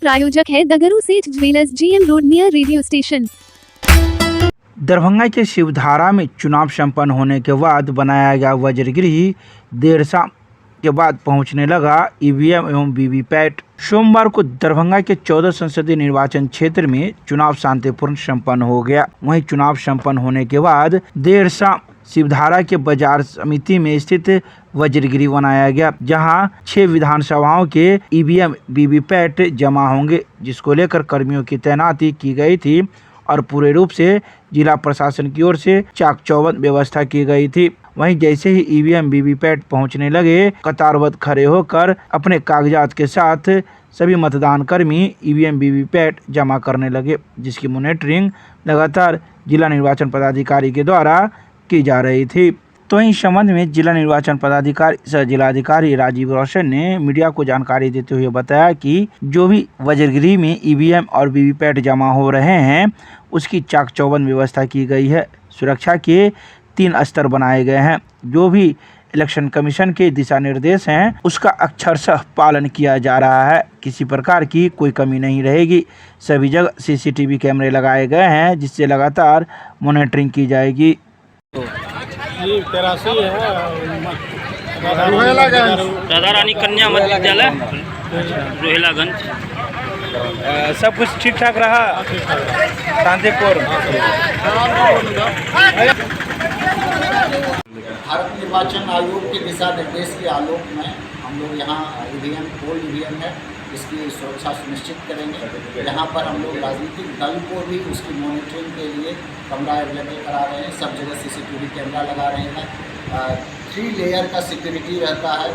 प्रायोजक है दगरू सेठ jewellers, GM road near radio station. Darbhanga के शिवधारा में चुनाव संपन्न होने के बाद बनाया गया वज्रगृह देर शाम के बाद पहुंचने लगा। ईवीएम एवं वीवीपैट। सोमवार को दरभंगा के 14 संसदीय निर्वाचन क्षेत्र में चुनाव शांतिपूर्ण संपन्न हो गया। वहीं चुनाव संपन्न होने के बाद देर शाम शिवधारा के बाजार समिति में स्थित वज्रगृह बनाया गया, जहां 6 विधानसभाओं के ईवीएम वीवीपैट जमा होंगे, जिसको लेकर कर्मियों की तैनाती की गई थी और पूरे रूप से जिला प्रशासन की ओर से चाक चौबंद व्यवस्था की गई थी। वहीं जैसे ही ईवीएम वीवीपैट पहुंचने लगे, कतारबद्ध खड़े होकर अपने कागजात के साथ सभी मतदान कर्मी ईवीएम वीवीपैट जमा करने लगे, जिसकी मॉनिटरिंग लगातार जिला निर्वाचन पदाधिकारी के द्वारा की जा रही थी। तो इस संबंध में जिला निर्वाचन पदाधिकारी सह जिलाधिकारी राजीव रोशन ने मीडिया को जानकारी देते हुए बताया कि जो भी वज्रगृह में ईवीएम और वीवीपैट जमा हो रहे हैं, उसकी चाक चौबंद व्यवस्था की गई है। सुरक्षा के 3 स्तर बनाए गए हैं। जो भी इलेक्शन कमीशन के दिशा निर्देश हैं, उसका अक्षरशः पालन किया जा रहा है। किसी प्रकार की कोई कमी नहीं रहेगी। सभी जगह CCTV कैमरे लगाए गए हैं, जिससे लगातार मॉनिटरिंग की जाएगी। ये 83 है राधा रानी कन्या मध्य विद्यालय रोहिलागंज। सब कुछ ठीक ठाक रहा, शांतिपूर्ण। भारत निर्वाचन आयोग के दिशा निर्देश के आलोक में हम लोग यहाँ ईवीएम पोल ईवीएम है, इसकी सुरक्षा सुनिश्चित करेंगे। यहाँ पर हम लोग राजनीतिक दल को भी उसकी मॉनिटरिंग के लिए कमरा अवेलेबल करा रहे हैं। सब जगह CCTV कैमरा लगा रहे हैं। 3 लेयर का सिक्योरिटी रहता है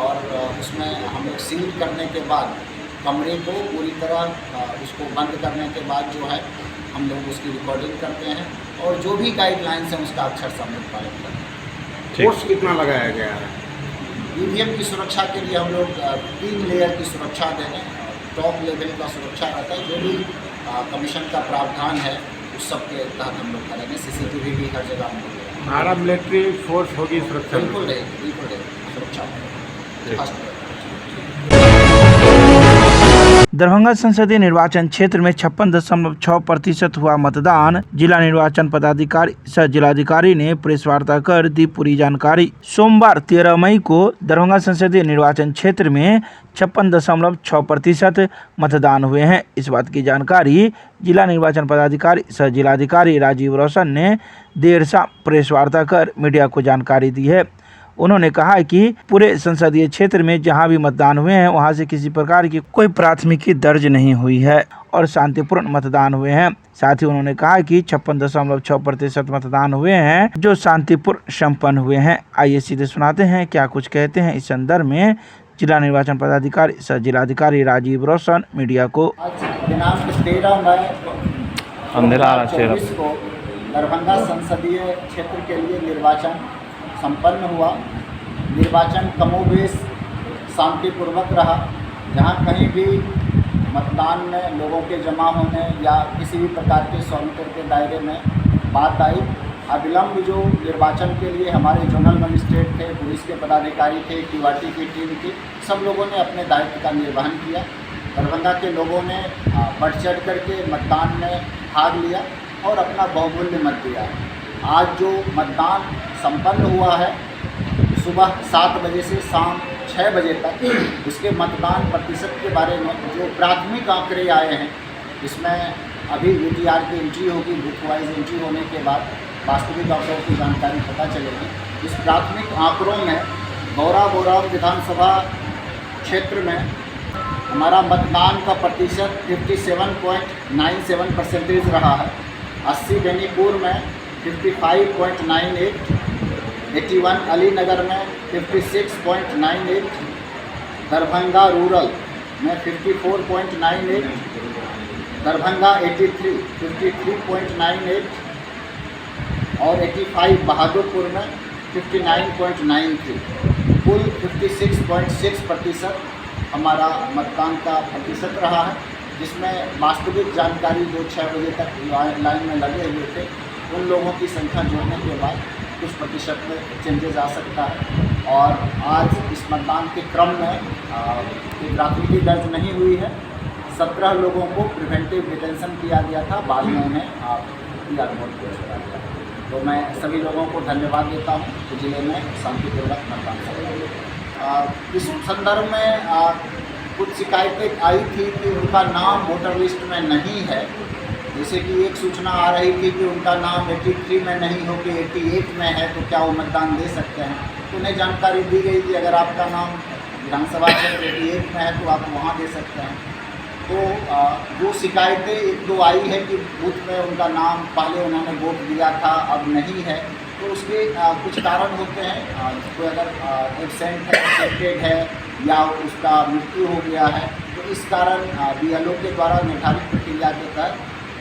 और उसमें हम लोग सील करने के बाद कमरे को पूरी तरह उसको बंद करने के बाद जो है हम लोग उसकी रिकॉर्डिंग करते हैं और जो भी गाइडलाइंस हैं उसका अक्षर हम लोग पालन करते हैं। फोर्स कितना लगाया गया है? ईवीएम की सुरक्षा के लिए हम लोग 3 लेयर की सुरक्षा दे रहे हैं। टॉप लेवल का सुरक्षा रहता है। जो भी कमीशन का प्रावधान है उस सब के तहत हम लोग करेंगे। CCTV भी हर जगह हम लोग हमारा मिलिट्री फोर्स होगी सुरक्षा? बिल्कुल रहेगी सुरक्षा खास। दरभंगा संसदीय निर्वाचन क्षेत्र में 56.6% हुआ मतदान। जिला निर्वाचन पदाधिकारी सह जिलाधिकारी ने प्रेस वार्ता कर दी पूरी जानकारी। सोमवार 13 मई को दरभंगा संसदीय निर्वाचन क्षेत्र में 56.6% मतदान हुए हैं। इस बात की जानकारी जिला निर्वाचन पदाधिकारी सह जिलाधिकारी राजीव रोशन ने देर शाम प्रेस वार्ता कर मीडिया को जानकारी दी है। उन्होंने कहा कि पूरे संसदीय क्षेत्र में जहां भी मतदान हुए हैं, वहां से किसी प्रकार की कोई प्राथमिकी दर्ज नहीं हुई है और शांतिपूर्ण मतदान हुए हैं। साथ ही उन्होंने कहा कि 56.6% मतदान हुए हैं, जो शांतिपूर्ण संपन्न हुए हैं। आइए सीधे सुनाते हैं क्या कुछ कहते हैं इस संदर्भ में जिला निर्वाचन पदाधिकारी सह जिलाधिकारी राजीव रोशन मीडिया को। दिनांक 13 मई 2024 को दरभंगा संसदीय क्षेत्र के लिए निर्वाचन संपन्न हुआ। निर्वाचन कमोबेश शांतिपूर्वक रहा। जहां कहीं भी मतदान में लोगों के जमा होने या किसी भी प्रकार के स्वामित्व के दायरे में बात आई, अविलंब जो निर्वाचन के लिए हमारे जोनल मजिस्ट्रेट थे, पुलिस के पदाधिकारी थे, QRT की टीम थी, सब लोगों ने अपने दायित्व का निर्वहन किया। दरभंगा के लोगों ने बढ़ चढ़ करके मतदान में भाग लिया और अपना बहुमूल्य मत दिया। आज जो मतदान संपन्न हुआ है सुबह 7 बजे से शाम 6 बजे तक, उसके मतदान प्रतिशत के बारे में जो प्राथमिक आंकड़े आए हैं, इसमें अभी VTR की एंट्री होगी। बूथ वाइज एंट्री होने के बाद वास्तविक आंकड़ों की जानकारी पता चलेगी। इस प्राथमिक आंकड़ों में गौरा विधानसभा क्षेत्र में हमारा मतदान का प्रतिशत 57.97% रहा है। 80 बेनीपुर में 55.98, 81 अलीनगर में 56.98, दरभंगा रूरल में 54.98, दरभंगा 83 53.98 और 85 बहादुरपुर में 59.93। कुल 56.6% हमारा मतदान का प्रतिशत रहा है, जिसमें वास्तविक जानकारी जो 6 बजे तक लाइन में लगे हुए थे, उन लोगों की संख्या जोड़ने के बाद कुछ प्रतिशत में चेंजेस आ सकता है। और आज इस मतदान के क्रम में प्राथमिकी दर्ज नहीं हुई है। 17 लोगों को प्रिवेंटिव डिटेंशन किया गया था, बाद में उन्हें PR मोड पर छोड़ा गया। तो मैं सभी लोगों को धन्यवाद देता हूँ कि जिले में शांतिपूर्वक मतदान कर। इस संदर्भ में कुछ शिकायतें आई थी कि उनका नाम वोटर लिस्ट में नहीं है। जैसे कि एक सूचना आ रही थी कि उनका नाम 83 में नहीं हो कि 88 में है, तो क्या वो मतदान दे सकते हैं। तो उन्हें जानकारी दी गई कि अगर आपका नाम विधानसभा क्षेत्र 88 में है तो आप वहाँ दे सकते हैं। तो वो शिकायतें एक दो आई है कि बूथ में उनका नाम पहले उन्होंने वोट दिया था अब नहीं है, तो उसके कुछ कारण होते हैं। कोई अगर एब्सेंट है, एक्सेप्टेड है या उसका मृत्यु हो गया है, तो इस कारण BLO के द्वारा निर्धारित प्रक्रिया के तहत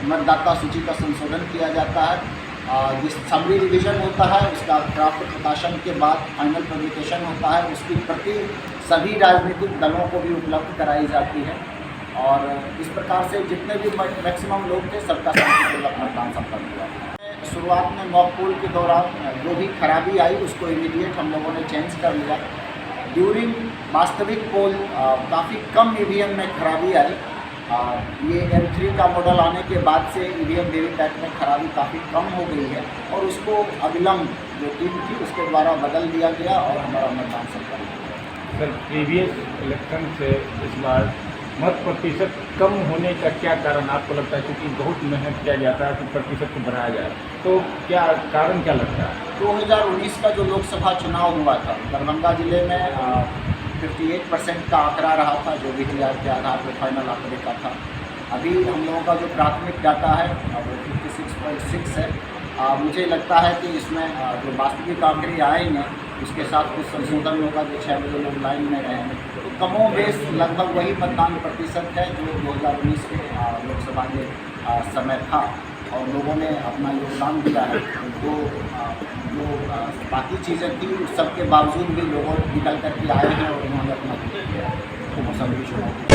मतदाता सूची का संशोधन किया जाता है। जिस समरी रिवीजन होता है उसका ड्राफ्ट प्रकाशन के बाद फाइनल पब्लिकेशन होता है, उसकी प्रति सभी राजनीतिक दलों को भी उपलब्ध कराई जाती है। और इस प्रकार से जितने भी मैक्सिमम लोग थे सबका शांतिपूर्वक मतदान संपन्न हुआ। शुरुआत में मॉक पोल के दौरान जो भी खराबी आई उसको इमीडिएट हम लोगों ने चेंज कर लिया। ड्यूरिंग वास्तविक पोल काफ़ी कम EVM में खराबी आई। ये M3 का मॉडल आने के बाद से EVM वीवीपैट में खराबी काफ़ी कम हो गई है और उसको अविलंब जो टीम थी उसके द्वारा बदल दिया गया और हमारा मतदान संपन्न हुआ। सर, प्रीवियस इलेक्शन से इस बार मत प्रतिशत कम होने का क्या कारण आपको लगता है? क्योंकि बहुत मेहनत किया जाता है कि प्रतिशत को बढ़ाया जाए, तो क्या कारण क्या लगता है? 2019 का जो लोकसभा चुनाव हुआ था, दरभंगा जिले में 58% का आंकड़ा रहा था, जो VTR के आधार पर फाइनल आंकड़े का था। अभी हम लोगों का जो प्राथमिक डाटा है वो 56.6 है। मुझे लगता है कि इसमें जो वास्तविक आंकड़े आएंगे उसके साथ कुछ संशोधन होगा, जो 6 बजे लोग लाइन में रहेंगे, तो कमोबेश लगभग वही मतदान प्रतिशत है जो 2019 के लोकसभा के समय था और लोगों ने अपना योगदान दिया है। तो जो बाकी चीज़ें थी उस सब के बावजूद भी लोगों निकल कर के आए हैं और उन्होंने अपना चुनाव